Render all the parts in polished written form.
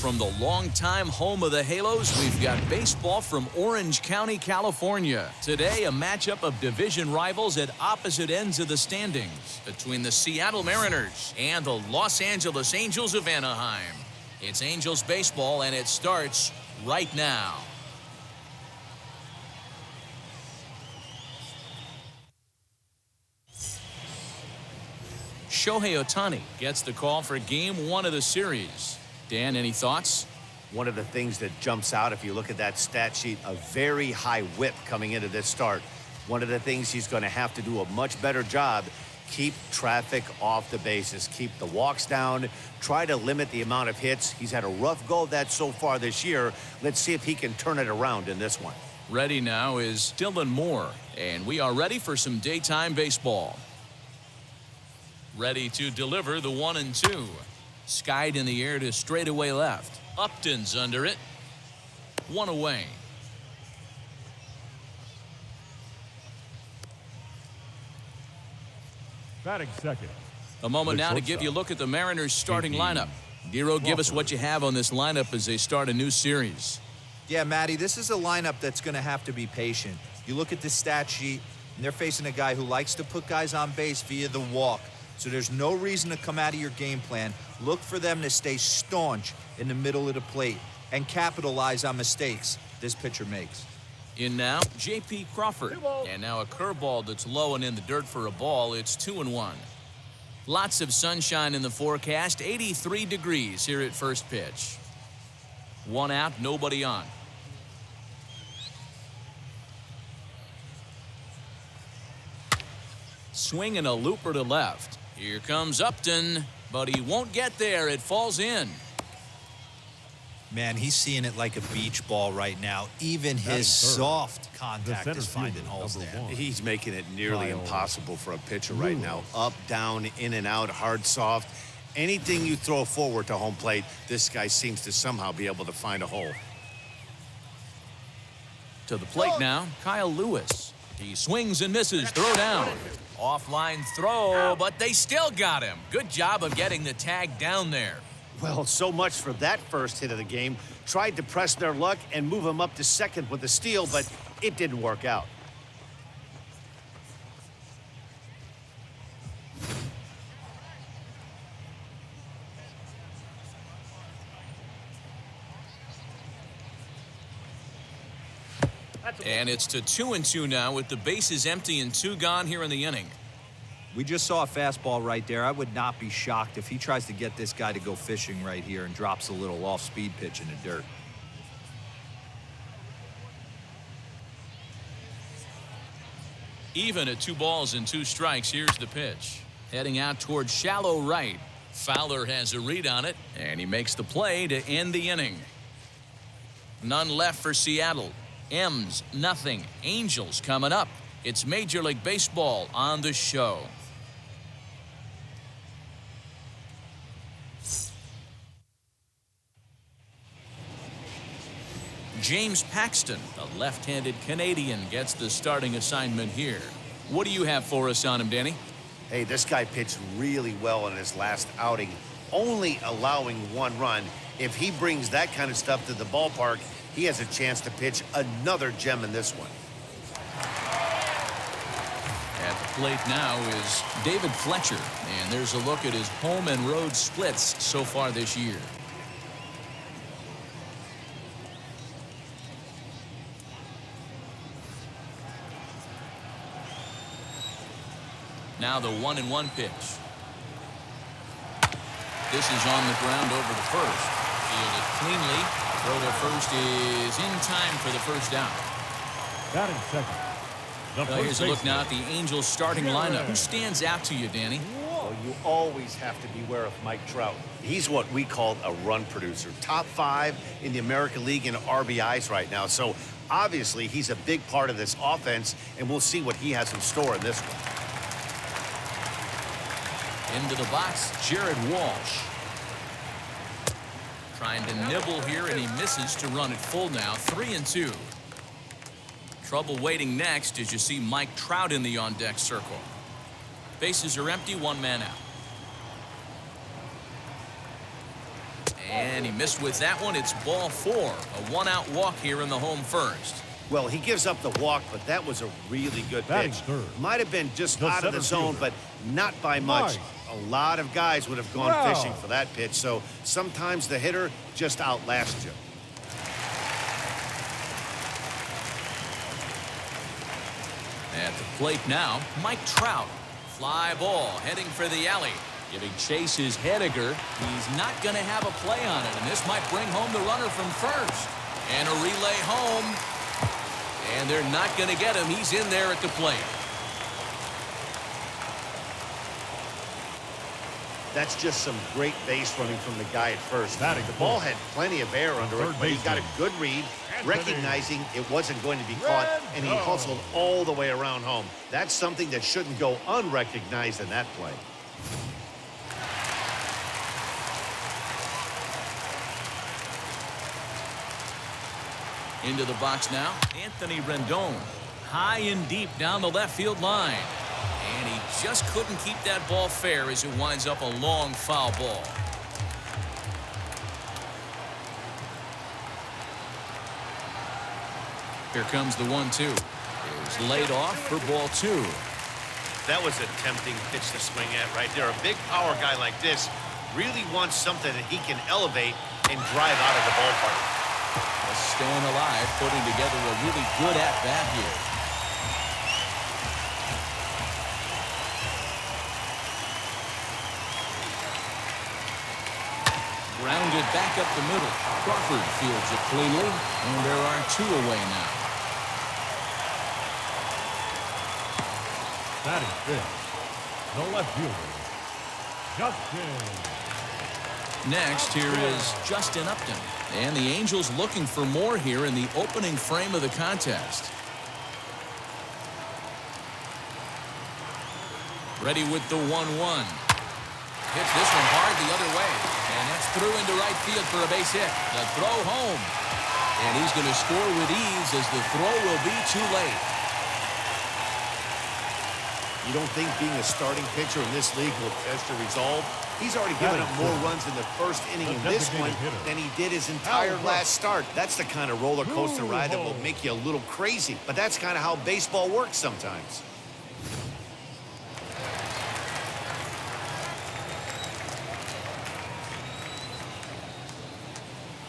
from the longtime home of the Halos, we've got baseball from Orange County, California. Today, a matchup of division rivals at opposite ends of the standings between the Seattle Mariners and the Los Angeles Angels of Anaheim. It's Angels baseball, and it starts right now. Shohei Ohtani gets the call for Game 1 of the series. Dan, any thoughts? One of the things that jumps out, if you look at that stat sheet, a very high whip coming into this start. One of the things he's going to have to do a much better job, keep traffic off the bases, keep the walks down, try to limit the amount of hits. He's had a rough go of that so far this year. Let's see if he can turn it around in this one. Ready now is Dylan Moore, and we are ready for some daytime baseball. Ready to deliver the 1-2. Skied in the air to straightaway left. Upton's under it. One away. Batting second. A moment now to give you a look at the Mariners starting lineup. Dero, give us what you have on this lineup as they start a new series. Yeah, Matty, this is a lineup that's going to have to be patient. You look at the stat sheet, and they're facing a guy who likes to put guys on base via the walk. So there's no reason to come out of your game plan. Look for them to stay staunch in the middle of the plate and capitalize on mistakes this pitcher makes. In now, J.P. Crawford. And now a curveball that's low and in the dirt for a ball. It's 2-1. Lots of sunshine in the forecast. 83 degrees here at first pitch. One out, nobody on. Swing and a looper to left. Here comes Upton, but he won't get there. It falls in. Man, he's seeing it like a beach ball right now. Even his soft contact is finding holes there. He's making it nearly impossible for a pitcher right now. Up, down, in and out, hard, soft. Anything you throw forward to home plate, this guy seems to somehow be able to find a hole. To the plate now, Kyle Lewis. He swings and misses. Throw down. Offline throw, but they still got him. Good job of getting the tag down there. Well, so much for that first hit of the game. Tried to press their luck and move him up to second with a steal, but it didn't work out. And it's to 2-2 now with the bases empty and 2 gone here in the inning. We just saw a fastball right there. I would not be shocked if he tries to get this guy to go fishing right here and drops a little off-speed pitch in the dirt. Even at 2 balls and 2 strikes, here's the pitch. Heading out towards shallow right. Fowler has a read on it, and he makes the play to end the inning. None left for Seattle. M's nothing. Angels coming up. It's Major League Baseball on the show. James Paxton, the left-handed Canadian, gets the starting assignment here. What do you have for us on him, Danny? Hey, this guy pitched really well in his last outing, only allowing 1 run. If he brings that kind of stuff to the ballpark, he has a chance to pitch another gem in this one. At the plate now is David Fletcher, and there's a look at his home and road splits so far this year. Now the 1-1 pitch. This is on the ground over to first. Fielded cleanly. Throw to first is in time for the first out. Batting second. Well, here's a look now at the Angels starting lineup. Who stands out to you, Danny? Well, you always have to beware of Mike Trout. He's what we call a run producer. Top 5 in the American League in RBIs right now. So obviously he's a big part of this offense, and we'll see what he has in store in this one. Into the box, Jared Walsh. Trying to nibble here, and he misses to run it full now. 3-2. Trouble waiting next as you see Mike Trout in the on-deck circle. Bases are empty, 1 man out. And he missed with that one. It's ball 4. A one-out walk here in the home first. Well, he gives up the walk, but that was a really good Batting pitch. third. Might have been just The out of the center zone, fielder. but not by much. Nice. A lot of guys would have gone Wow. fishing for that pitch, so sometimes the hitter just outlasts you. At the plate now, Mike Trout. Fly ball heading for the alley. Giving chase is Hediger. He's not going to have a play on it, and this might bring home the runner from first. And a relay home. And they're not going to get him. He's in there at the plate. That's just some great base running from the guy at first. Batting The ball fourth. had plenty of air under it, Third but he got a baseman. good read, Anthony. recognizing it wasn't going to be caught, and he Rendon. hustled all the way around home. That's something that shouldn't go unrecognized in that play. Into the box now, Anthony Rendon. High and deep down the left field line. And he just couldn't keep that ball fair as it winds up a long foul ball. Here comes the 1-2. Is laid off for ball 2. That was a tempting pitch to swing at right there. A big power guy like this really wants something that he can elevate and drive out of the ballpark. Staying alive, putting together a really good at-bat here. Grounded back up the middle. Crawford fields it cleanly, and there are 2 away now. Batting fifth. The left fielder, Justin. Next, here is Justin Upton. And the Angels looking for more here in the opening frame of the contest. Ready with the 1-1. Hits this one hard the other way. And that's through into right field for a base hit. The throw home. And he's going to score with ease as the throw will be too late. You don't think being a starting pitcher in this league will test your resolve? He's already given up more runs in the first inning in this one than he did his entire last start. That's the kind of roller coaster ride that will make you a little crazy. But that's kind of how baseball works sometimes.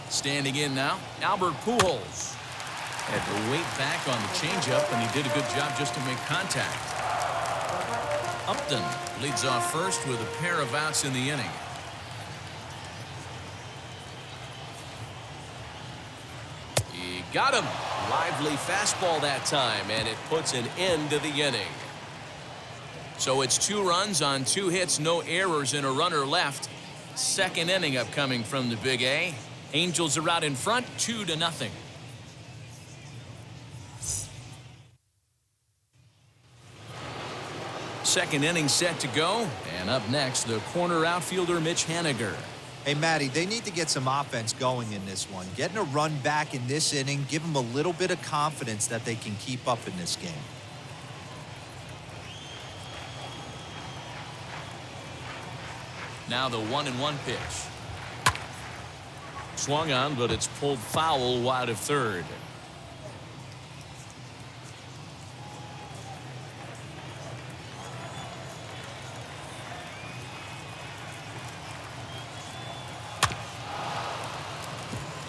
Standing in now, Albert Pujols. Had to wait back on the changeup, and he did a good job just to make contact. Upton leads off first with a pair of outs in the inning. He got him. Lively fastball that time, and it puts an end to the inning. So it's 2 runs on 2 hits, no errors, and a runner left. Second inning upcoming from the Big A. Angels are out in front, 2-0. Second inning set to go. And up next, the corner outfielder, Mitch Haniger. Hey, Matty, they need to get some offense going in this one. Getting a run back in this inning, give them a little bit of confidence that they can keep up in this game. Now the 1-1 pitch. Swung on, but it's pulled foul wide of third.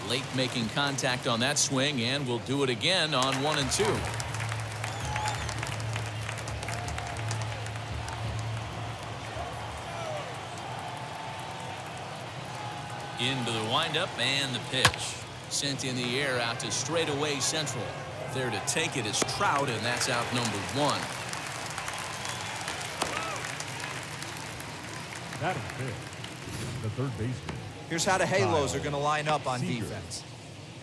Late making contact on that swing, and will do it again on 1 and 2. Into the windup and the pitch. Sent in the air out to straightaway central. There to take it is Trout, and that's out number 1. Batting fifth. The third baseman. Here's how the Halos are Kyle going to line up on Seager. defense.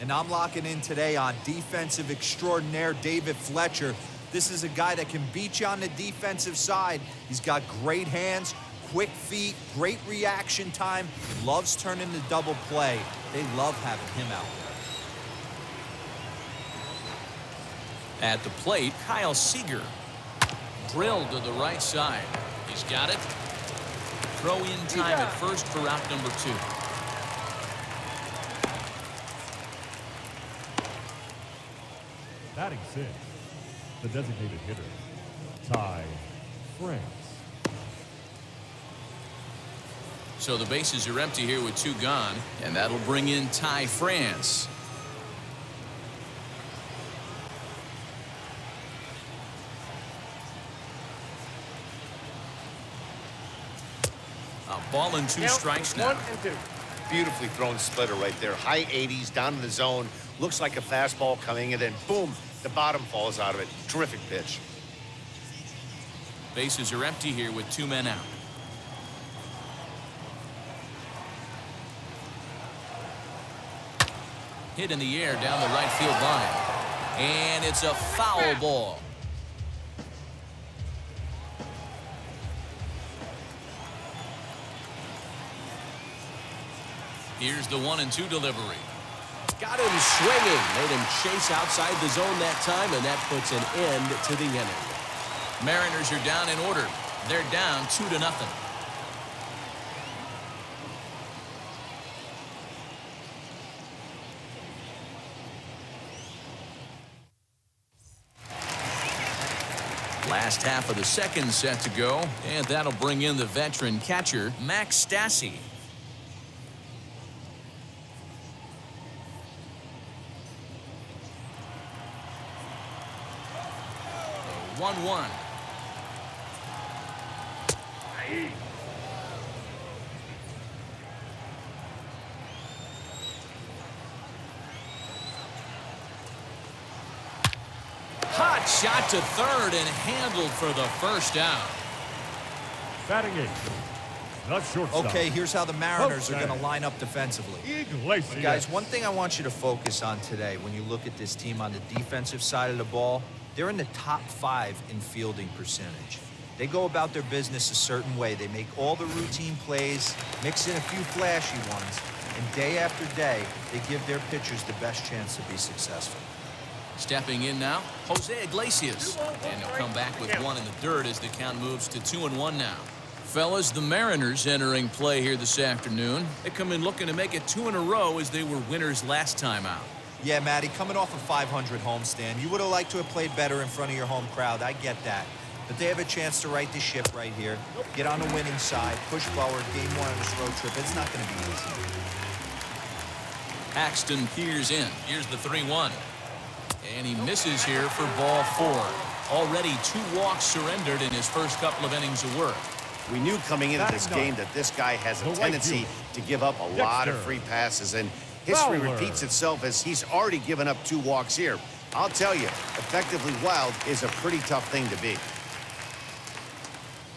And I'm locking in today on defensive extraordinaire David Fletcher. This is a guy that can beat you on the defensive side. He's got great hands, quick feet, great reaction time, loves turning the double play. They love having him out there. At the plate, Kyle Seager. Drilled to the right side. He's got it. Throw in time at first for out number 2. Batting sixth, the designated hitter, Ty France. So the bases are empty here with 2 gone, and that'll bring in Ty France. A ball and 2 strikes now. 1 and 2. Beautifully thrown splitter right there. High 80s down in the zone. Looks like a fastball coming in, and boom, the bottom falls out of it. Terrific pitch. Bases are empty here with 2 men out. Hit in the air down the right field line. And it's a foul ball. Here's the 1-2 delivery. Got him swinging. Made him chase outside the zone that time, and that puts an end to the inning. Mariners are down in order. They're down 2-0. Last half of the second set to go, and that'll bring in the veteran catcher, Max Stassi. 1-1. Hot shot to third and handled for the first down. Batting eighth, the shortstop. Okay, here's how the Mariners are going to line up defensively. Iglesias. Guys, one thing I want you to focus on today when you look at this team on the defensive side of the ball, they're in the top 5 in fielding percentage. They go about their business a certain way. They make all the routine plays, mix in a few flashy ones, and day after day, they give their pitchers the best chance to be successful. Stepping in now, Jose Iglesias. And he'll come back with 1 in the dirt as the count moves to 2-1 now. Fellas, the Mariners entering play here this afternoon. They come in looking to make it 2 in a row as they were winners last time out. Yeah, Matty, coming off a 500 homestand, you would have liked to have played better in front of your home crowd. I get that. But they have a chance to right the ship right here, get on the winning side, push forward, game 1 of this road trip. It's not going to be easy. Paxton peers in. Here's the 3-1. And he misses here for ball 4. Already 2 walks surrendered in his first couple of innings of work. We knew coming into this game that this guy has a tendency to give up a lot of free passes, and history repeats itself as he's already given up 2 walks here. I'll tell you, effectively wild is a pretty tough thing to be.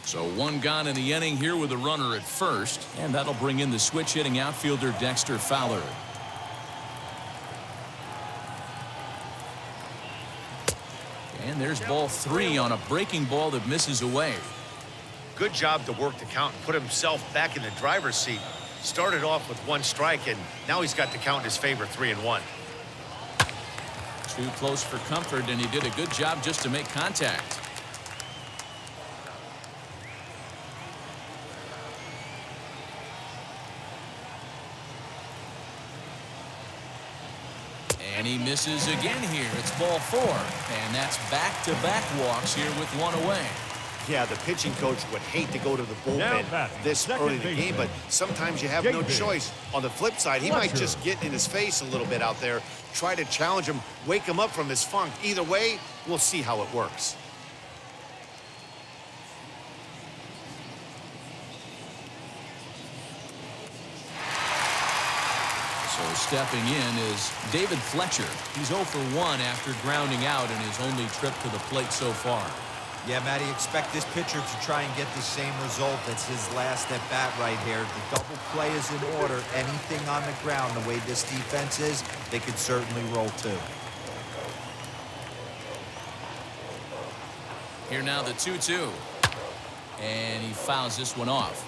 So 1 gone in the inning here with a runner at first, and that'll bring in the switch hitting outfielder Dexter Fowler. And there's ball 3 on a breaking ball that misses away. Good job to work the count and put himself back in the driver's seat. Started off with 1 strike, and now he's got the count in his favor, 3-1. Too close for comfort, and he did a good job just to make contact. And he misses again here. It's ball 4. And that's back-to-back walks here with 1 away. Yeah, the pitching coach would hate to go to the bullpen this early in the game, but sometimes you have no choice. On the flip side, he might just get in his face a little bit out there, try to challenge him, wake him up from his funk. Either way, we'll see how it works. So stepping in is David Fletcher. He's 0 for 1 after grounding out in his only trip to the plate so far. Yeah, Matty, expect this pitcher to try and get the same result. That's his last at bat right here. The double play is in order. Anything on the ground, the way this defense is, they could certainly roll 2. Here now the 2-2. And he fouls this one off.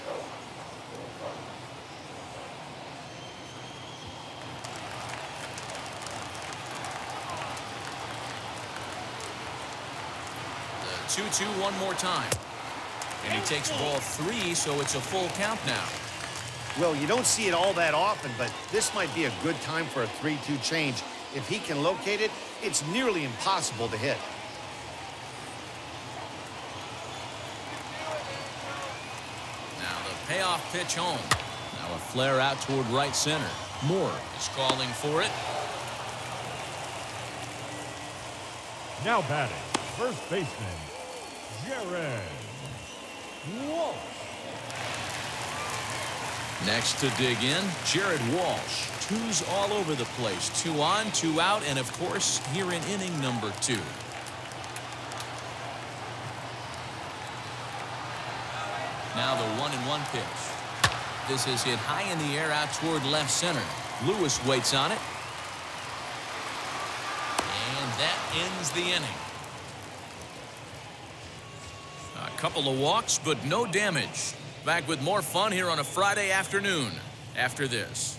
The 2-2 one more time. And he takes ball 3, so it's a full count now. Well, you don't see it all that often, but this might be a good time for a 3-2 change. If he can locate it, it's nearly impossible to hit. Now the payoff pitch home. Now a flare out toward right center. Moore is calling for it. Now batting, first baseman, Jared Walsh. Next to dig in, Jared Walsh. Twos all over the place. 2 on, 2 out, and of course, here in inning number 2. Now the 1-1 pitch. This is hit high in the air out toward left center. Lewis waits on it. And that ends the inning. A couple of walks, but no damage. Back with more fun here on a Friday afternoon after this.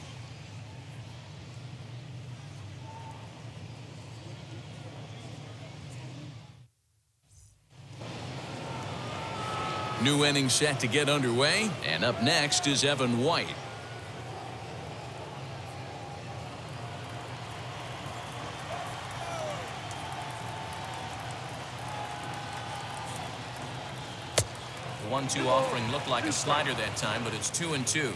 New inning set to get underway, and up next is Evan White. The 1-2 offering looked like a slider that time, but it's 2-2.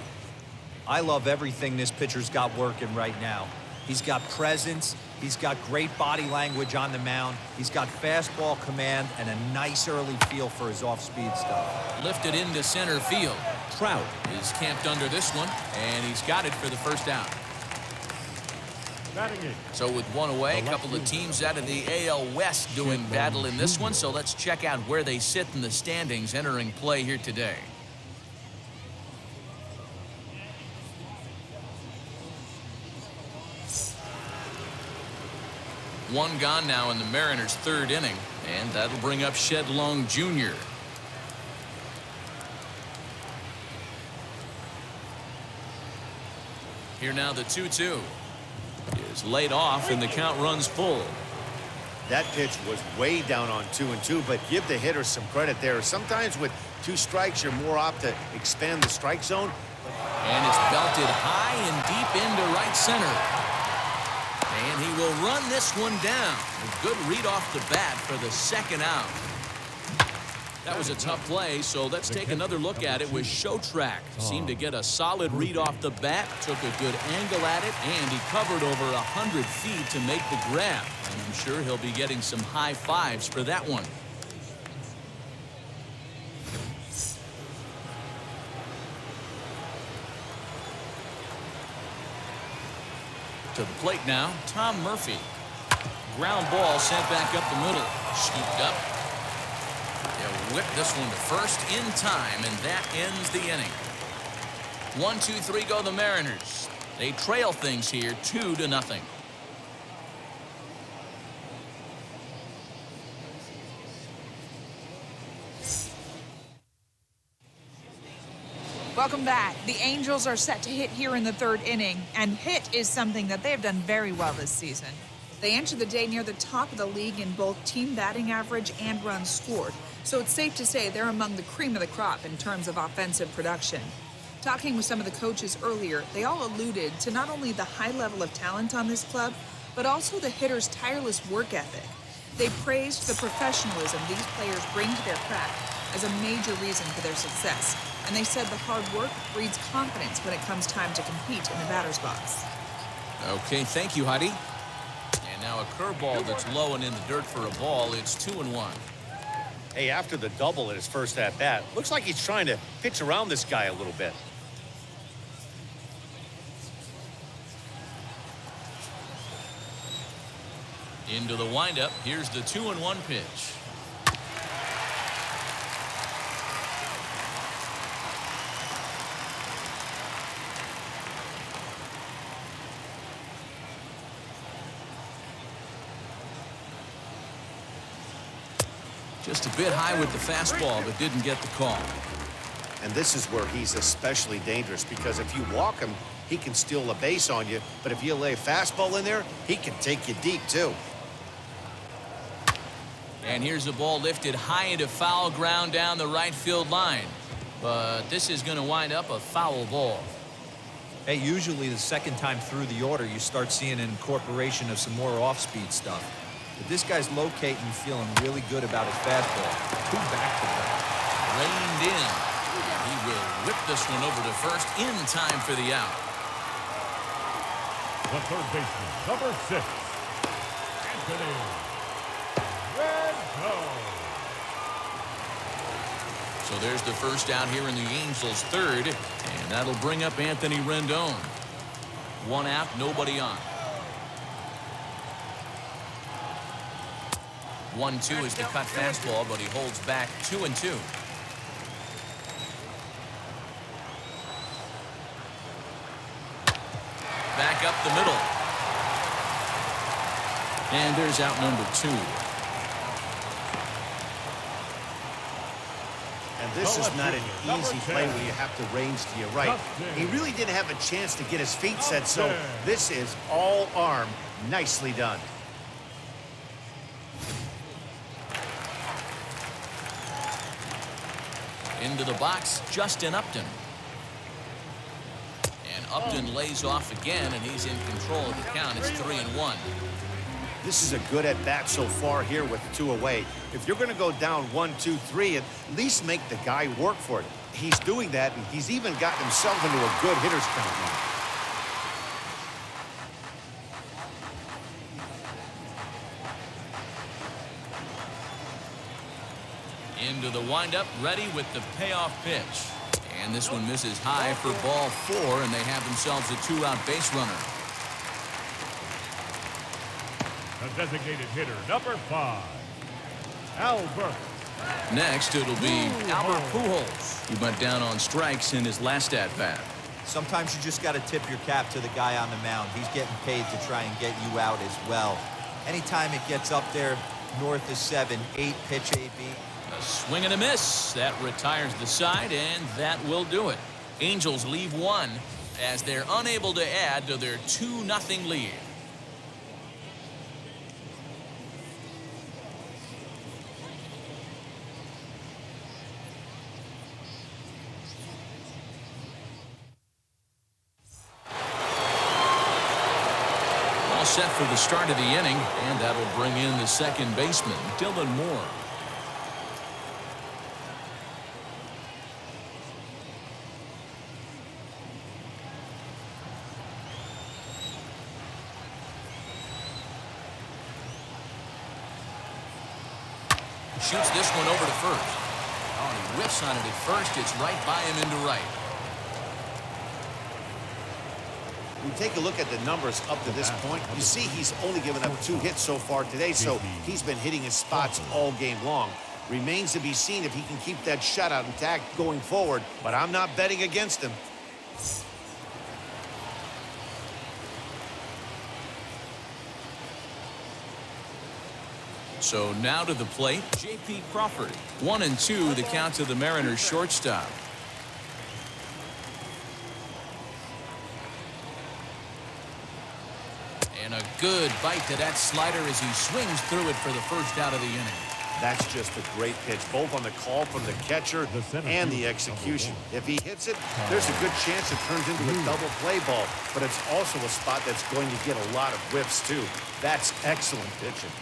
I love everything this pitcher's got working right now. He's got presence. He's got great body language on the mound. He's got fastball command and a nice early feel for his off-speed stuff. Lifted into center field. Trout is camped under this one, and he's got it for the first out. Batting eighth, So with one away, a couple of teams out of the AL West doing battle in this one, so let's check out where they sit in the standings entering play here today. One gone now in the Mariners' 3rd inning, and that'll bring up Shed Long Jr. Here now the 2-2 is laid off, and the count runs full. That pitch was way down on 2-2, but give the hitter some credit there. Sometimes with 2 strikes, you're more apt to expand the strike zone. And it's belted high and deep into right center. And he will run this one down. A good read off the bat for the 2nd out. That was a tough play, so let's take another look at it with Show Track. Seemed to get a solid read off the bat, took a good angle at it, and he covered over 100 feet to make the grab. And I'm sure he'll be getting some high fives for that one. To the plate now, Tom Murphy. Ground ball sent back up the middle. Scooped up. They'll whip this one to first in time, and that ends the inning. 1-2-3 go the Mariners. They trail things here 2-0. Welcome back. The Angels are set to hit here in the 3rd inning, and hit is something that they have done very well this season. They entered the day near the top of the league in both team batting average and runs scored, so it's safe to say they're among the cream of the crop in terms of offensive production. Talking with some of the coaches earlier, they all alluded to not only the high level of talent on this club, but also the hitters' tireless work ethic. They praised the professionalism these players bring to their craft as a major reason for their success, and they said the hard work breeds confidence when it comes time to compete in the batter's box. Okay, thank you, Heidi. And now a curveball that's low and in the dirt for a ball. It's 2-1. Hey, after the double at his first at-bat, looks like he's trying to pitch around this guy a little bit. Into the windup. Here's the 2-1 pitch. Just a bit high with the fastball, but didn't get the call. And this is where he's especially dangerous, because if you walk him, he can steal a base on you. But if you lay a fastball in there, he can take you deep, too. And here's the ball lifted high into foul ground down the right field line. But this is going to wind up a foul ball. Hey, usually the second time through the order, you start seeing an incorporation of some more off-speed stuff. But this guy's locating and feeling really good about his fastball. 2 back-to-back. Reined in. He will whip this one over to first in time for the out. The third baseman, number 6, Anthony Rendon. So there's the first out here in the Angels' third, and that'll bring up Anthony Rendon. 1 out, nobody on. 1-2 is the cut fastball, but he holds back 2-2. Back up the middle. And there's out number 2. And this is not an easy play when you have to range to your right. He really didn't have a chance to get his feet set, so this is all arm. Nicely done. Into the box, Justin Upton. And Upton lays off again, and he's in control of the count. It's 3-1. This is a good at-bat so far here with 2 away. If you're going to go down 1-2-3, at least make the guy work for it. He's doing that, and he's even gotten himself into a good hitter's count now. Into the windup, ready with the payoff pitch. And this one misses high for ball 4, and they have themselves a 2-out base runner. The designated hitter, number 5, Albert. Next, it'll be Albert Pujols. He went down on strikes in his last at-bat. Sometimes you just got to tip your cap to the guy on the mound. He's getting paid to try and get you out as well. Anytime it gets up there north of 7, 8 pitch AB. A swing and a miss. That retires the side, and that will do it. Angels leave 1 as they're unable to add to their 2-0 lead. All set for the start of the inning, and that'll bring in the second baseman, Dylan Moore. Shoots this one over to first. Oh, and he whiffs on it at first. It's right by him into right. We take a look at the numbers up to this point. You see he's only given up 2 hits so far today, so he's been hitting his spots all game long. Remains to be seen if he can keep that shutout intact going forward, but I'm not betting against him. So now to the plate, J.P. Crawford. 1-2, the count to the Mariners shortstop. And a good bite to that slider as he swings through it for the first out of the inning. That's just a great pitch, both on the call from the catcher and the execution. If he hits it, there's a good chance it turns into a double play ball, but it's also a spot that's going to get a lot of whiffs, too. That's excellent pitching.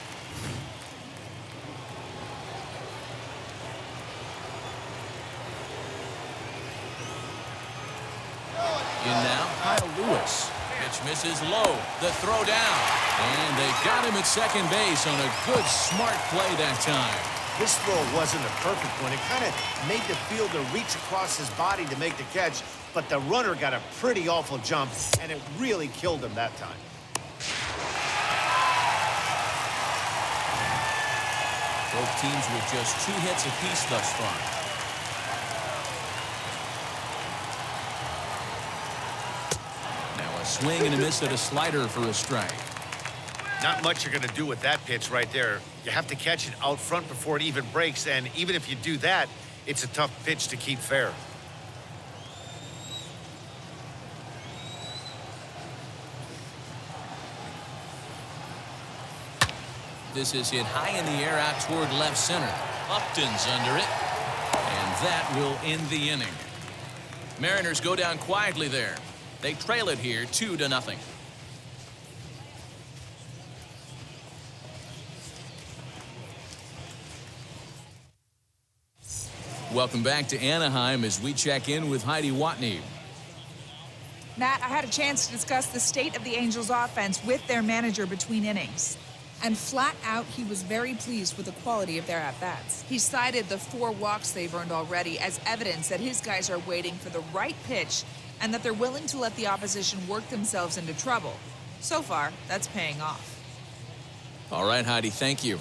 In now, Kyle Lewis. Pitch misses low. The throw down. And they got him at second base on a good, smart play that time. This throw wasn't a perfect one. It kind of made the fielder reach across his body to make the catch, but the runner got a pretty awful jump, and it really killed him that time. Both teams with just 2 hits apiece thus far. Swing and a miss at a slider for a strike. Not much you're going to do with that pitch right there. You have to catch it out front before it even breaks, and even if you do that, it's a tough pitch to keep fair. This is hit high in the air out toward left center. Upton's under it, and that will end the inning. Mariners go down quietly there. They trail it here 2-0. Welcome back to Anaheim as we check in with Heidi Watney. Matt, I had a chance to discuss the state of the Angels offense with their manager between innings. And flat out, he was very pleased with the quality of their at-bats. He cited the 4 walks they've earned already as evidence that his guys are waiting for the right pitch and that they're willing to let the opposition work themselves into trouble. So far, that's paying off. All right, Heidi, thank you.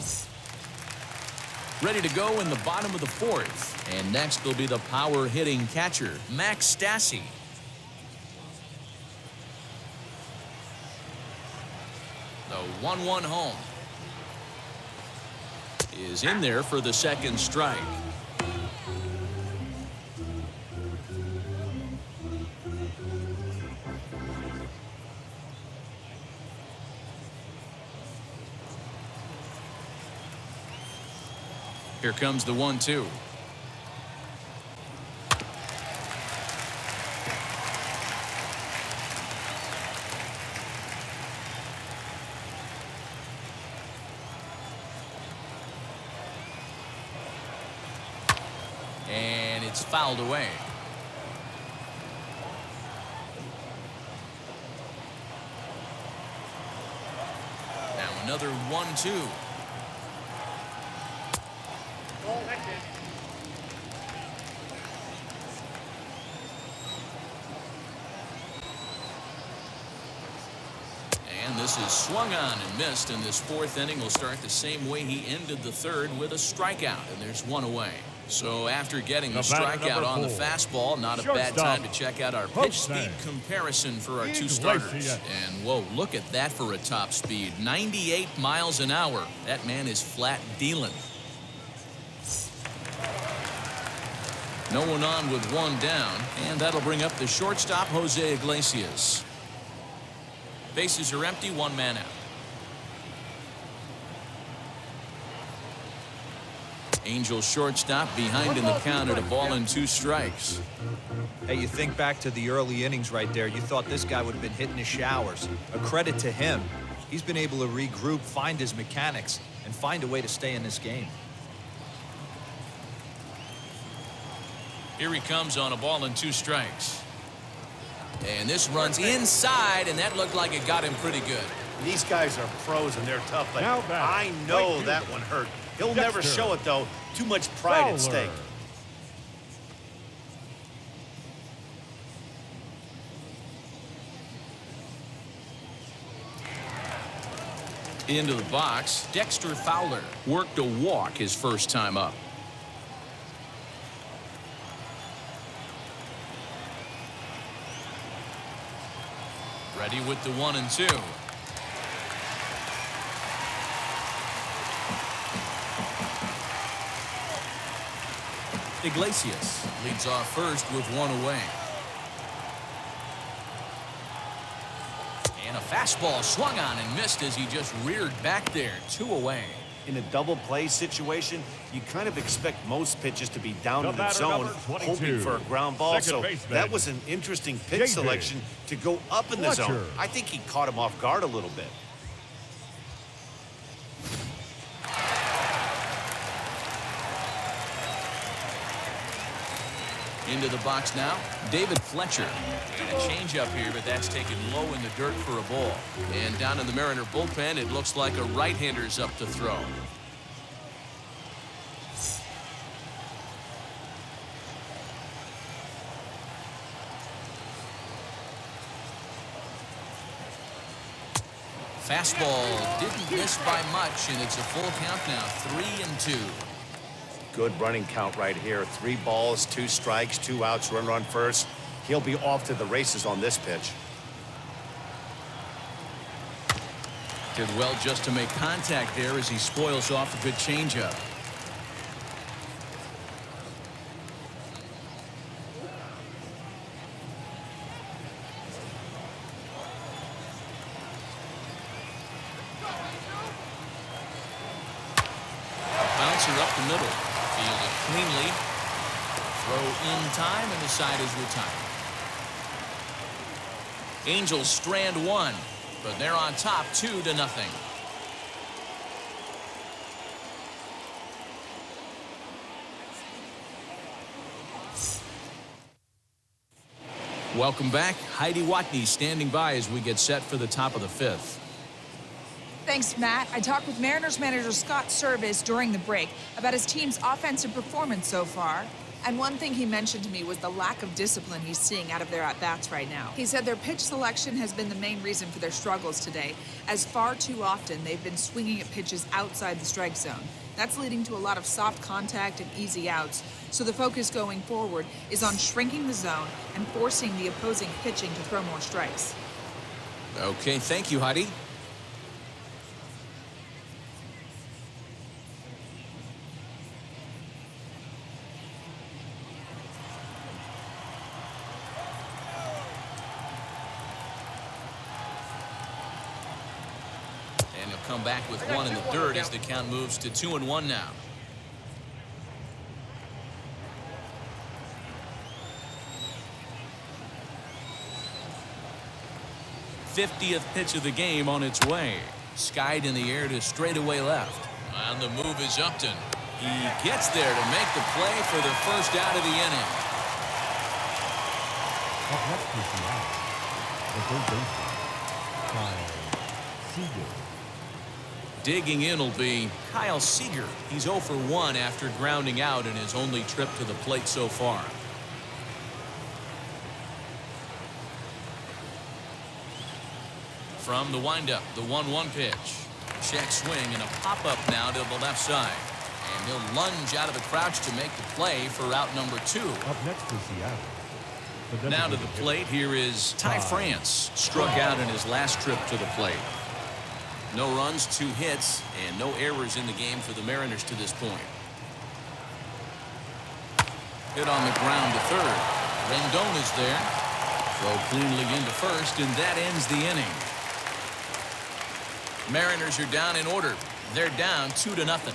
Ready to go in the bottom of the 4th. And next will be the power-hitting catcher, Max Stassi. The 1-1 home is in there for the second strike. Here comes the 1-2. And it's fouled away. Now another 1-2. And this is swung on and missed, and this 4th inning will start the same way he ended the 3rd with a strikeout, and there's 1 away. So after getting the strikeout on the fastball, not a bad time to check out our pitch speed comparison for our 2 starters. And whoa, look at that for a top speed. 98 miles an hour. That man is flat dealing. No one on with 1 down, and that'll bring up the shortstop, Jose Iglesias. Bases are empty, 1 man out. Angels shortstop behind in the count at a ball and 2 strikes. Hey, you think back to the early innings right there. You thought this guy would have been hitting his showers. A credit to him. He's been able to regroup, find his mechanics, and find a way to stay in this game. Here he comes on a ball and 2 strikes. And this runs inside, and that looked like it got him pretty good. These guys are pros and they're tough, but Now back. I know Right that fielder. one hurt. He'll Dexter. never show it, though. Too much pride at stake. Into the box, Dexter Fowler worked a walk his first time up. Ready with the 1-2. Iglesias leads off first with 1 away. And a fastball swung on and missed as he just reared back there. 2 away. In a double play situation, you kind of expect most pitches to be down in the zone, hoping for a ground ball. So that was an interesting pitch selection to go up in the zone. I think he caught him off guard a little bit. Into the box now, David Fletcher. And a changeup here, but that's taken low in the dirt for a ball. And down in the Mariner bullpen, it looks like a right-hander's up to throw. Fastball didn't miss by much, and it's a full count now, 3-2. Good running count right here. 3 balls, 2 strikes, 2 outs, runner on first. He'll be off to the races on this pitch. Did well just to make contact there as he spoils off a good changeup. Bouncer up the middle. Fielded cleanly. Throw in time, and the side is retired. Angels strand one, but they're on top 2-0. Welcome back. Heidi Watney standing by as we get set for the top of the 5th. Thanks, Matt. I talked with Mariners manager Scott Service during the break about his team's offensive performance so far. And one thing he mentioned to me was the lack of discipline he's seeing out of their at-bats right now. He said their pitch selection has been the main reason for their struggles today, as far too often they've been swinging at pitches outside the strike zone. That's leading to a lot of soft contact and easy outs. So the focus going forward is on shrinking the zone and forcing the opposing pitching to throw more strikes. Okay, thank you, Heidi. And he'll come back with one in the 3rd as the count moves to 2-1 now. 50th pitch of the game on its way. Skied in the air to straightaway left. And the move is Upton. He gets there to make the play for the first out of the inning. Up next is the out. The third baseman, Kyle Seager. Digging in will be Kyle Seager. He's 0 for 1 after grounding out in his only trip to the plate so far. From the windup, the 1-1 pitch. Check swing and a pop-up now to the left side. And he'll lunge out of the crouch to make the play for out number 2. Up next is Seattle. The Now to the designated plate, here is Ty France. Struck out in his last trip to the plate. No runs, 2 hits, and no errors in the game for the Mariners to this point. Hit on the ground to 3rd. Rendon is there. Throw cleanly into 1st, and that ends the inning. Mariners are down in order. They're down 2-0.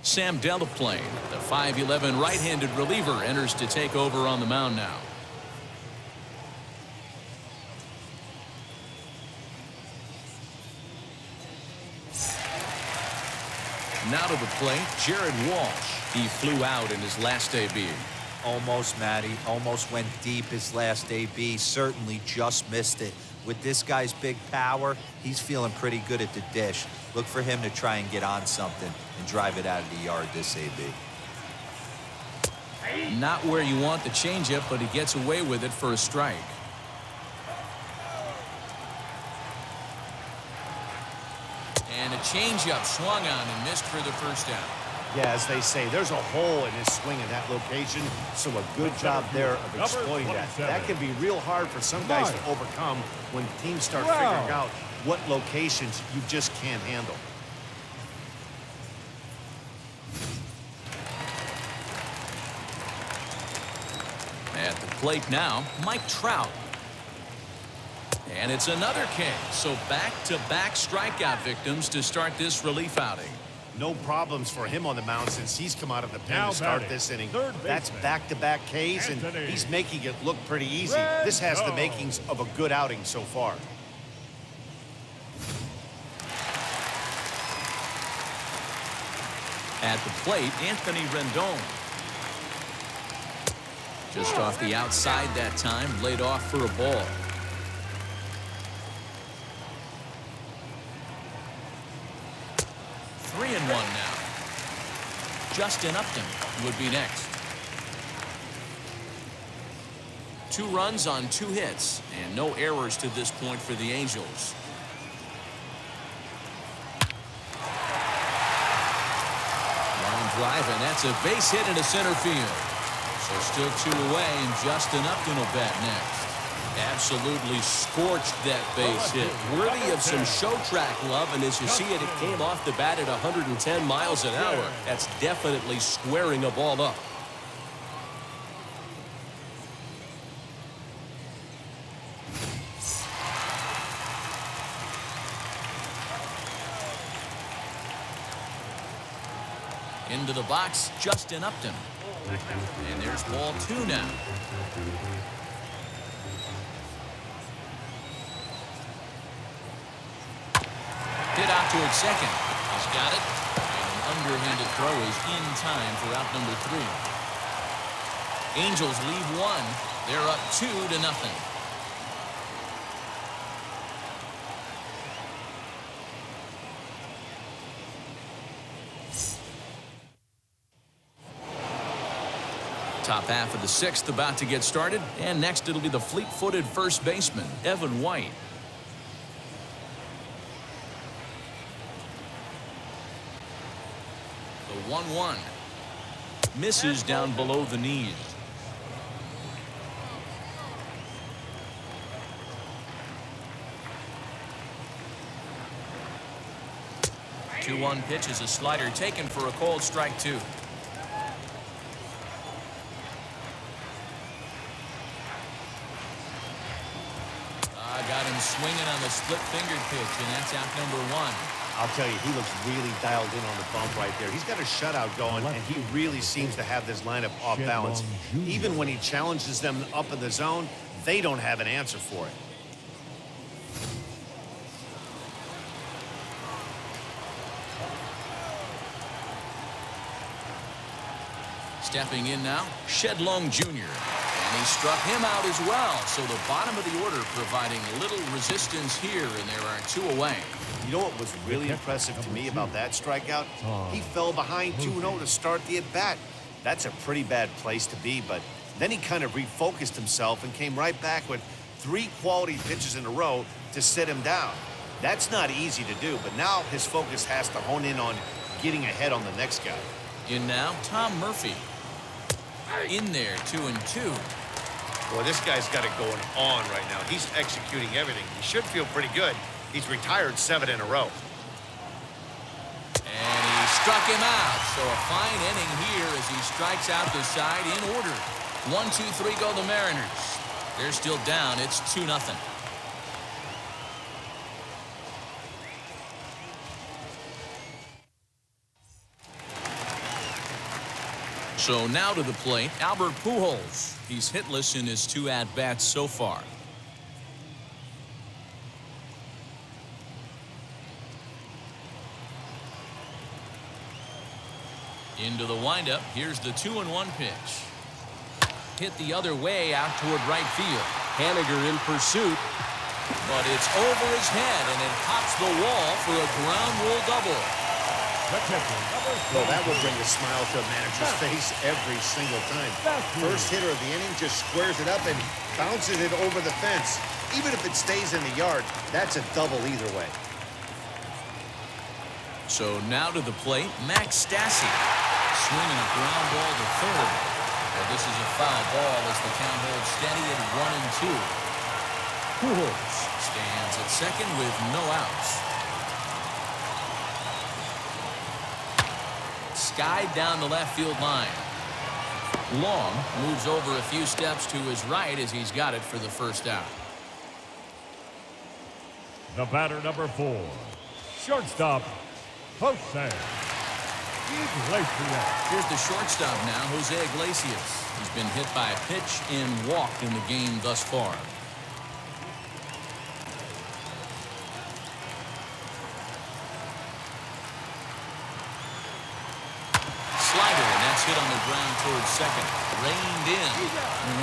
Sam Delaplane, the 5'11" right-handed reliever, enters to take over on the mound now. Now to the plate, Jared Walsh. He flew out in his last AB. Almost, Matty. Almost went deep his last AB. Certainly just missed it. With this guy's big power, he's feeling pretty good at the dish. Look for him to try and get on something and drive it out of the yard this AB. Not where you want the changeup, but he gets away with it for a strike. And a changeup swung on and missed for the first down. Yeah, as they say, there's a hole in his swing in that location, so a good job there of exploiting that. That can be real hard for some guys to overcome when teams start figuring out what locations you just can't handle. At the plate now, Mike Trout. And it's another K. So back-to-back strikeout victims to start this relief outing. No problems for him on the mound since he's come out of the pen to start this inning. That's back-to-back Ks, and he's making it look pretty easy. This has the makings of a good outing so far. At the plate, Anthony Rendon. Just off the outside that time, laid off for a ball. Three and 1 now. Justin Upton would be next. 2 runs on 2 hits and no errors to this point for the Angels. Line drive, and that's a base hit into center field. So still 2 away, and Justin Upton will bat next. Absolutely scorched that base hit. Worthy of some show track love, and as you see it, it came off the bat at 110 miles an hour. That's definitely squaring a ball up. Into the box, Justin Upton. And there's ball 2 now. Hit out towards second. He's got it. And an underhanded throw is in time for out number 3. Angels leave 1. They're up 2-0. Top half of the 6th about to get started. And next it'll be the fleet-footed first baseman, Evan White. The 1-1. Misses down below the knees. 2-1 pitch is a slider taken for a called strike 2. Got him swinging on the split-fingered pitch, and that's out number 1. I'll tell you, he looks really dialed in on the bump right there. He's got a shutout going, and he really seems to have this lineup off balance. Even when he challenges them up in the zone, they don't have an answer for it. Stepping in now, Shedlong Jr. And he struck him out as well. So the bottom of the order providing little resistance here, and there are 2 away. You know what was really impressive to me about that strikeout? He fell behind 2-0 to start the at-bat. That's a pretty bad place to be, but then he kind of refocused himself and came right back with 3 quality pitches in a row to sit him down. That's not easy to do, but now his focus has to hone in on getting ahead on the next guy. In now, Tom Murphy. In there, 2-2. Boy, this guy's got it going on right now. He's executing everything. He should feel pretty good. He's retired 7 in a row. And he struck him out. So a fine inning here as he strikes out the side in order. 1-2-3 go the Mariners. They're still down. It's 2-0. So now to the plate, Albert Pujols. He's hitless in his 2 at-bats so far. Into the windup. Here's the 2-1 pitch. Hit the other way out toward right field. Haniger in pursuit. But it's over his head, and it hops the wall for a ground rule double. Well, that will bring a smile to a manager's face every single time. First hitter of the inning just squares it up and bounces it over the fence. Even if it stays in the yard, that's a double either way. So now to the plate, Max Stassi. Swinging a ground ball to third. But this is a foul ball as the count holds steady at 1-2. Pujols stands at second with no outs. Skied down the left field line. Long moves over a few steps to his right as he's got it for the first out. The batter, number 4, shortstop, Jose Iglesias. Here's the shortstop now, Jose Iglesias. He's been hit by a pitch and walked in the game thus far. Slider, and that's hit on the ground towards second. Reined in,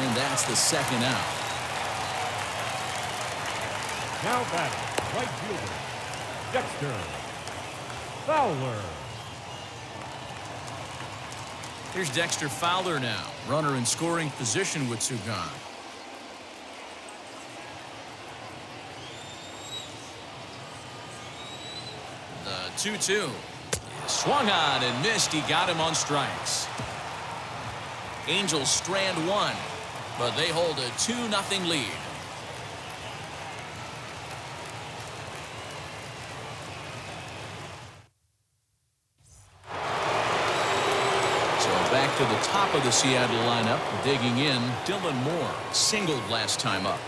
and that's the second out. Now batting, right fielder, Dexter Fowler. Here's Dexter Fowler now. Runner in scoring position with two gone. The 2-2. Swung on and missed. He got him on strikes. Angels strand one, but they hold a 2-0 lead. Back to the top of the Seattle lineup, digging in, Dylan Moore, singled last time up.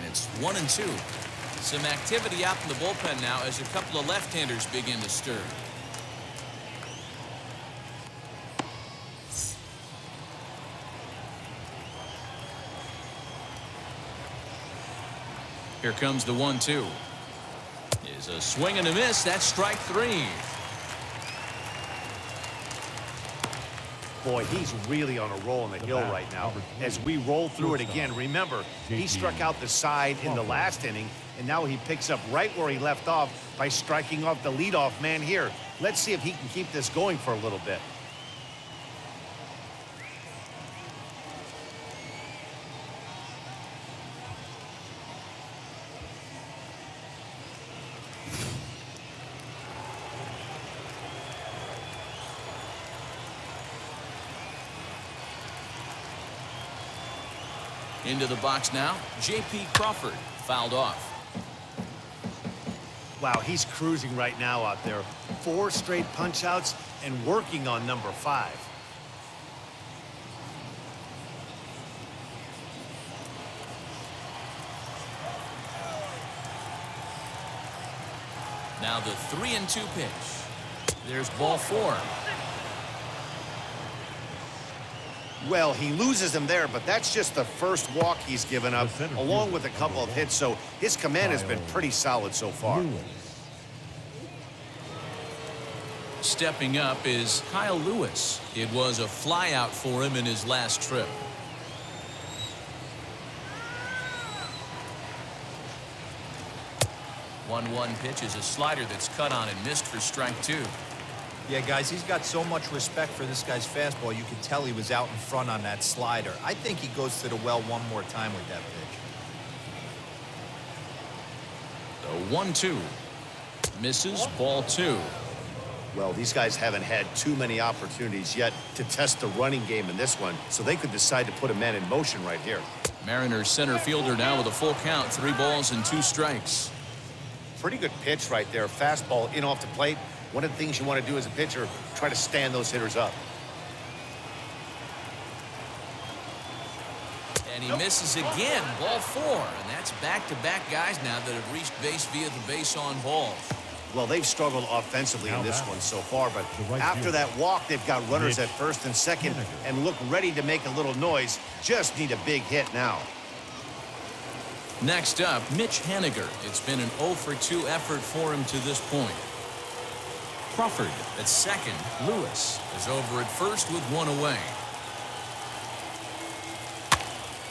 It's 1-2. Some activity out in the bullpen now as a couple of left-handers begin to stir. Here comes the 1-2. Is a swing and a miss. That's strike 3. Boy, he's really on a roll on the hill right now. As we roll through it again, remember, he struck out the side in the last inning, and now he picks up right where he left off by striking off the leadoff man here. Let's see if he can keep this going for a little bit. Into the box now, J.P. Crawford fouled off. Wow, he's cruising right now out there. 4 straight punch-outs and working on number 5. Now the 3-2 pitch. There's ball 4. Well, he loses him there, but that's just the first walk he's given up, along with a couple of hits, so his command has been pretty solid so far. Stepping up is Kyle Lewis. It was a flyout for him in his last trip. One pitch is a slider that's cut on and missed for strike 2. Yeah, guys, he's got so much respect for this guy's fastball. You could tell he was out in front on that slider. I think he goes to the well one more time with that pitch. The 1-2 misses, ball 2. Well, these guys haven't had too many opportunities yet to test the running game in this one, so they could decide to put a man in motion right here. Mariners center fielder now with a full count, 3 balls and 2 strikes. Pretty good pitch right there. Fastball in off the plate. One of the things you want to do as a pitcher, try to stand those hitters up. And he misses again, ball 4. And that's back-to-back guys now that have reached base via the base on balls. Well, they've struggled offensively in this one so far, but after that walk, they've got runners at first and second and look ready to make a little noise. Just need a big hit now. Next up, Mitch Haniger. It's been an 0-for-2 effort for him to this point. Crawford at second. Lewis is over at first with 1 away.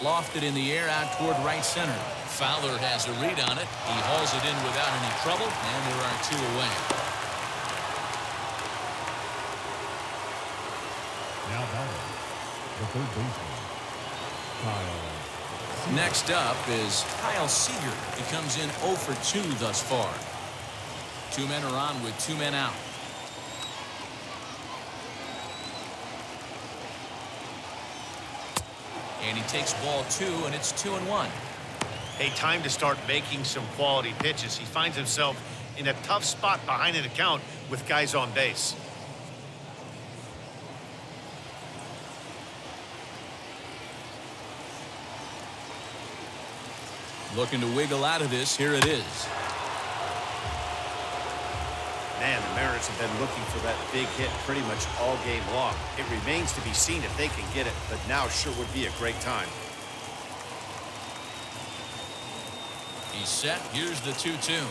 Lofted in the air out toward right center. Fowler has a read on it. He hauls it in without any trouble, and there are 2 away. Now batting, the third baseman, Kyle. Next up is Kyle Seager. He comes in 0-for-2 thus far. 2 men are on with 2 men out. And he takes ball 2, and it's 2-1. Hey, time to start making some quality pitches. He finds himself in a tough spot behind an account with guys on base. Looking to wiggle out of this. Here it is. Man, the Mariners have been looking for that big hit pretty much all game long. It remains to be seen if they can get it, but now sure would be a great time. He's set. Here's the 2-2.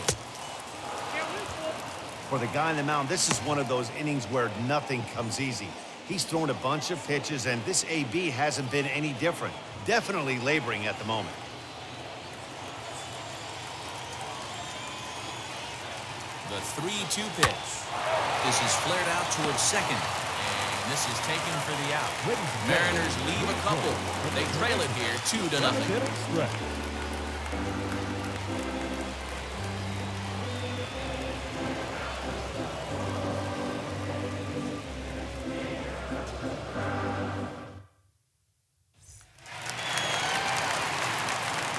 For the guy on the mound, this is one of those innings where nothing comes easy. He's thrown a bunch of pitches, and this AB hasn't been any different. Definitely laboring at the moment. The 3-2 pitch. This is flared out towards second. And this is taken for the out. Mariners leave a couple. They trail it here 2-0.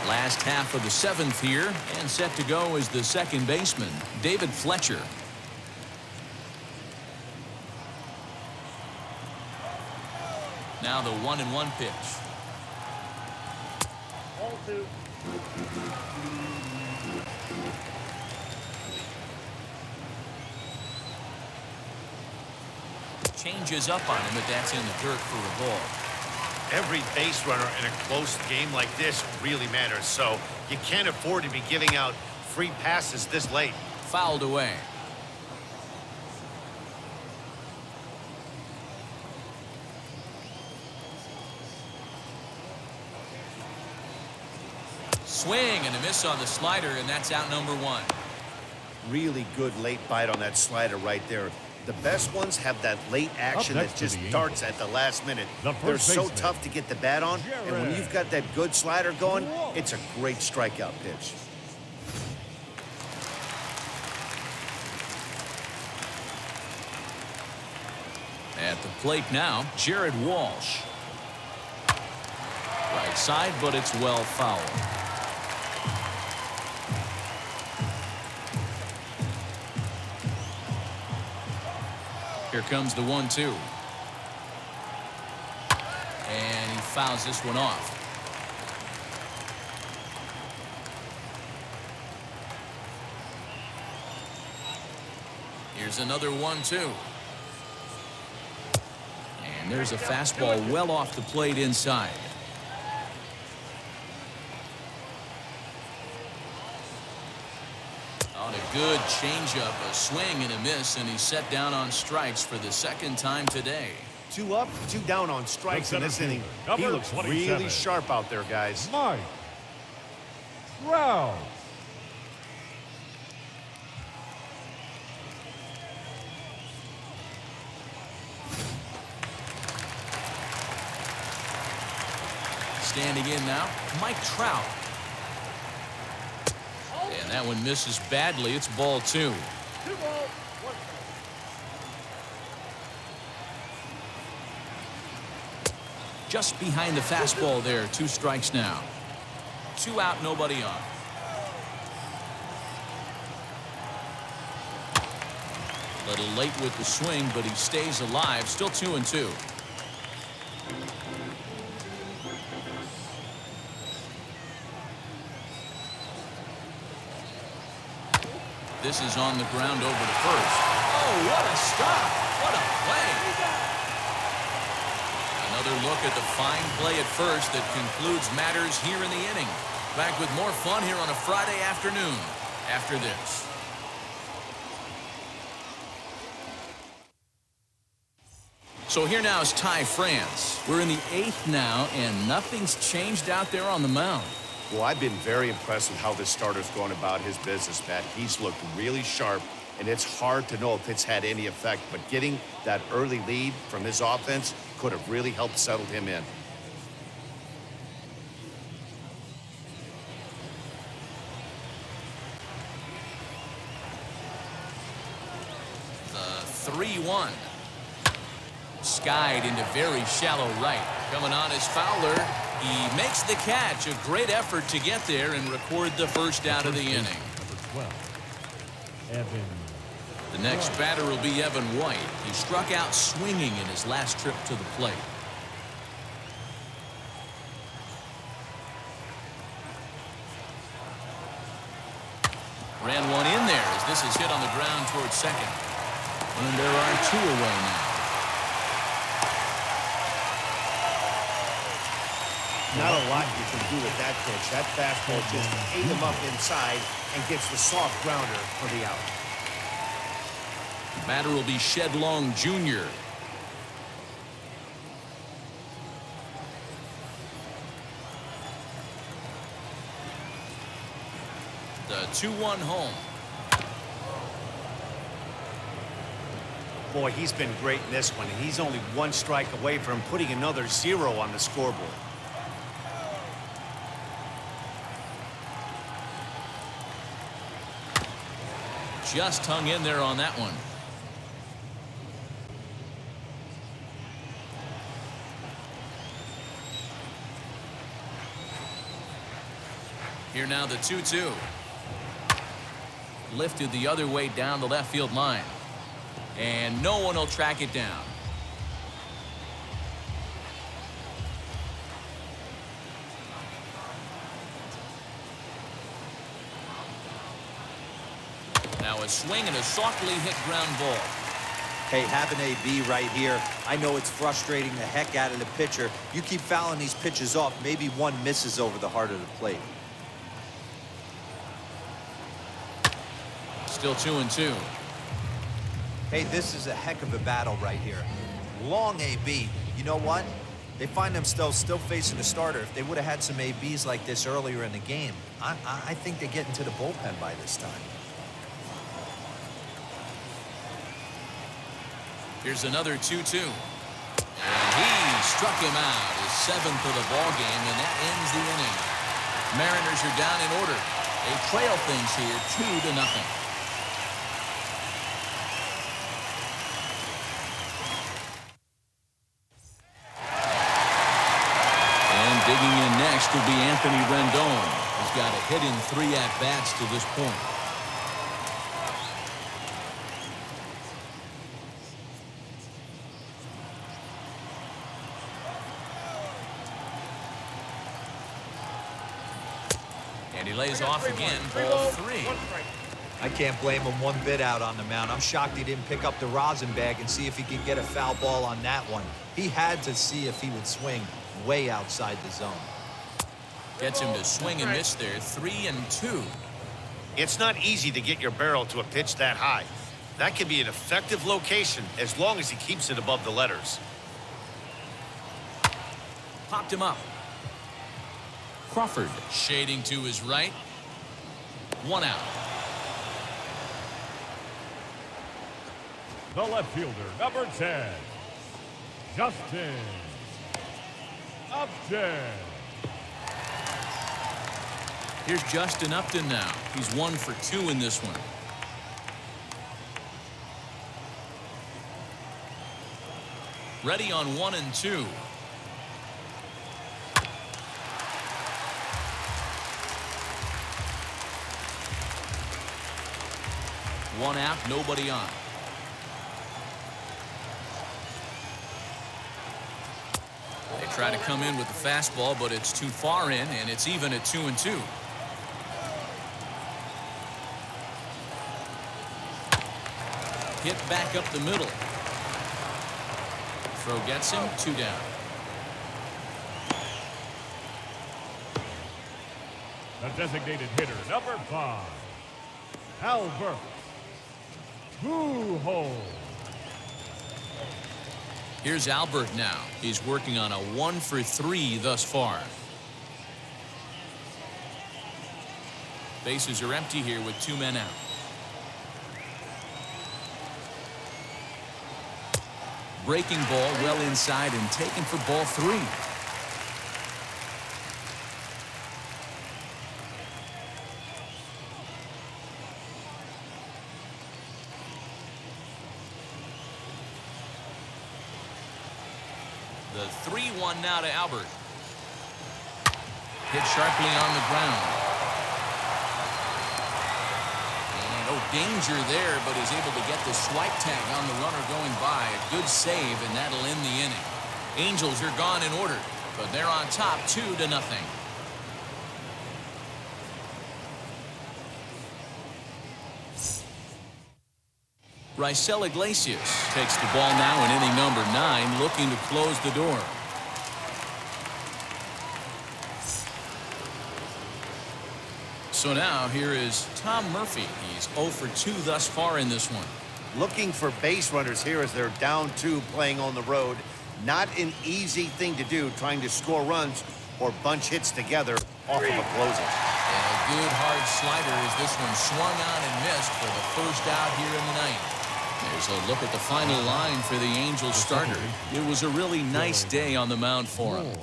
Last half of the 7th here, and set to go is the second baseman, David Fletcher. Now the 1-1 pitch. Changes up on him, but that's in the dirt for a ball. Every base runner in a close game like this really matters, so you can't afford to be giving out free passes this late. Fouled away. Swing and a miss on the slider, and that's out number one. Really good late bite on that slider right there. The best ones have that late action that just starts at the last minute. They're so tough to get the bat on, and when you've got that good slider going, it's a great strikeout pitch. At the plate now, Jared Walsh. Right side, but it's well fouled. Here comes the 1-2. And he fouls this one off. Here's another 1-2. And there's a fastball well off the plate inside. On a good changeup, a swing and a miss, and he's set down on strikes for the second time today. 2 up, 2 down on strikes in this inning. He looks really sharp out there, guys. Mike Trout. Standing in now, Mike Trout. And that one misses badly. It's ball 2. Just behind the fastball there. 2 strikes now. 2 out, nobody on. A little late with the swing, but he stays alive. Still 2-2. This is on the ground over to first. Oh, what a stop. What a play. Another look at the fine play at first that concludes matters here in the inning. Back with more fun here on a Friday afternoon after this. So here now is Ty France. We're in the 8th now, and nothing's changed out there on the mound. Well, I've been very impressed with how this starter's going about his business, Pat. He's looked really sharp, and it's hard to know if it's had any effect, but getting that early lead from his offense could have really helped settle him in. The 3-1. Skied into very shallow right. Coming on is Fowler. He makes the catch. A great effort to get there and record the first out of the inning. Number 12, Evan. The next batter will be Evan White. He struck out swinging in his last trip to the plate. Ran one in there as this is hit on the ground towards second. And there are 2 away now. Not a lot you can do with that pitch. That fastball just ate him up inside and gets the soft grounder for the out. The batter will be Shed Long Jr. The 2-1 home. Boy, he's been great in this one, and he's only 1 strike away from putting another 0 on the scoreboard. Just hung in there on that one. Here now the 2-2. Lifted the other way down the left field line. And no one will track it down. Now a swing and a softly hit ground ball. Hey, having AB right here, I know it's frustrating the heck out of the pitcher. You keep fouling these pitches off, maybe one misses over the heart of the plate. Still 2-2. Hey, this is a heck of a battle right here. Long AB. You know what? They find themselves still facing a starter. If they would have had some ABs like this earlier in the game, I think they get into the bullpen by this time. Here's another 2-2. And he struck him out, his 7th of the ball game, and that ends the inning. Mariners are down in order. They trail things here 2-0. And digging in next will be Anthony Rendon. He's got a hit in 3 at-bats to this point. And he lays off again, ball 3. I can't blame him one bit out on the mound. I'm shocked he didn't pick up the rosin bag and see if he could get a foul ball on that one. He had to see if he would swing way outside the zone. Gets him to swing and miss there, 3-2. It's not easy to get your barrel to a pitch that high. That can be an effective location as long as he keeps it above the letters. Popped him up. Crawford shading to his right. 1 out. The left fielder, number 10, Justin Upton. Here's Justin Upton now. He's 1 for 2 in this one. Ready on 1 and 2. One out, nobody on. They try to come in with the fastball, but it's too far in, and it's even at 2-2. Hit back up the middle. Throw gets him, 2 down. The designated hitter, number 5, Albert Pujols. Here's Albert now. He's working on a 1 for 3 thus far. Bases are empty here with 2 men out. Breaking ball well inside and taken for ball 3. The 3-1 now to Albert. Hit sharply on the ground. And no danger there, but he's able to get the swipe tag on the runner going by. A good save, and that'll end the inning. Angels are gone in order, but they're on top 2-0. Raisel Iglesias takes the ball now in inning number 9, looking to close the door. So now here is Tom Murphy. He's 0 for 2 thus far in this one. Looking for base runners here as they're down 2 playing on the road. Not an easy thing to do, trying to score runs or bunch hits together off of a closer. And a good hard slider as this one swung on and missed for the first out here in the ninth. There's a look at the final line for the Angels starter. It was a really nice day on the mound for him.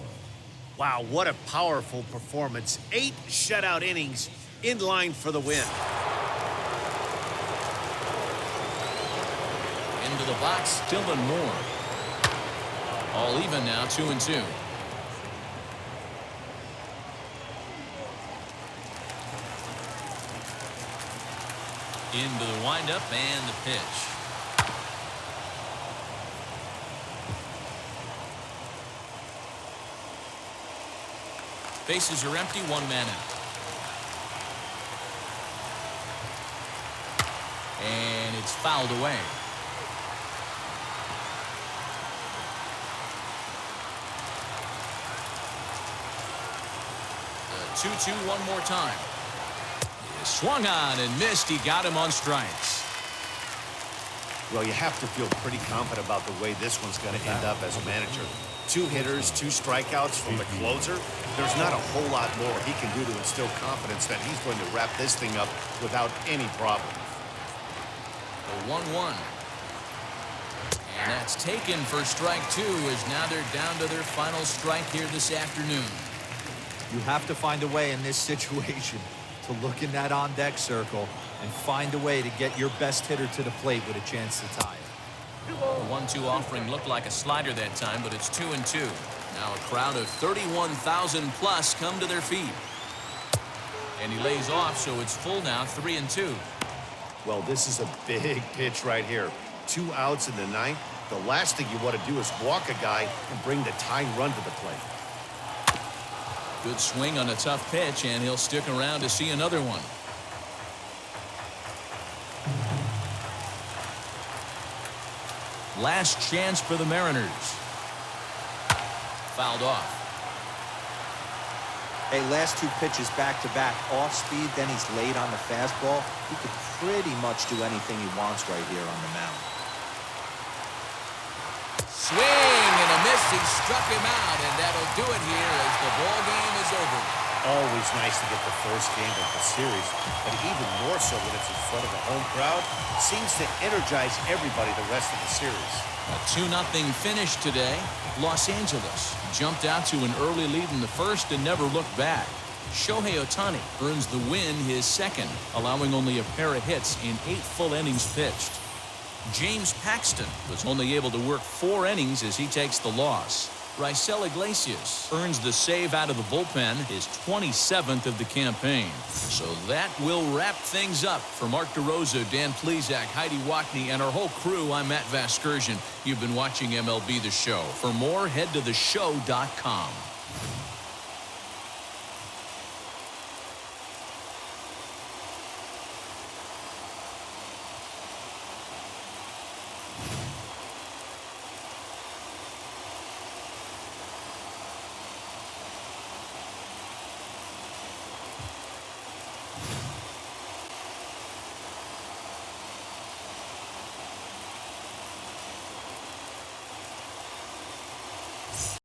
Wow, what a powerful performance. 8 shutout innings in line for the win. Into the box, Dylan Moore. All even now, 2-2. Into the windup and the pitch. Bases are empty, 1 man out. And it's fouled away. 2-2 one more time. He swung on and missed. He got him on strikes. Well, you have to feel pretty confident about the way this one's going to end up as a manager. 2 hitters, 2 strikeouts from the closer. There's not a whole lot more he can do to instill confidence that he's going to wrap this thing up without any problem. The 1-1. And that's taken for strike 2, as now they're down to their final strike here this afternoon. You have to find a way in this situation to look in that on-deck circle and find a way to get your best hitter to the plate with a chance to tie it. The 1-2 offering looked like a slider that time, but it's 2-2. Now a crowd of 31,000 plus come to their feet. And he lays off, so it's full now, 3-2. Well, this is a big pitch right here. 2 outs in the 9th. The last thing you want to do is walk a guy and bring the tying run to the plate. Good swing on a tough pitch, and he'll stick around to see another one. Last chance for the Mariners. Fouled off. Hey, last 2 pitches back-to-back, off speed, then he's laid on the fastball. He could pretty much do anything he wants right here on the mound. Swing and a miss. He struck him out, and that'll do it here as the ball game is over. Always nice to get the first game of the series, but even more so when it's in front of a home crowd. Seems to energize everybody the rest of the series. A 2-0 finish today. Los Angeles jumped out to an early lead in the first and never looked back. Shohei Ohtani earns the win, his second, allowing only a pair of hits in 8 full innings pitched. James Paxton was only able to work 4 innings as he takes the loss. Raisel Iglesias earns the save out of the bullpen, his 27th of the campaign. So that will wrap things up. For Mark DeRosa, Dan Plesac, Heidi Watney, and our whole crew, I'm Matt Vasgersian. You've been watching MLB The Show. For more, head to theshow.com.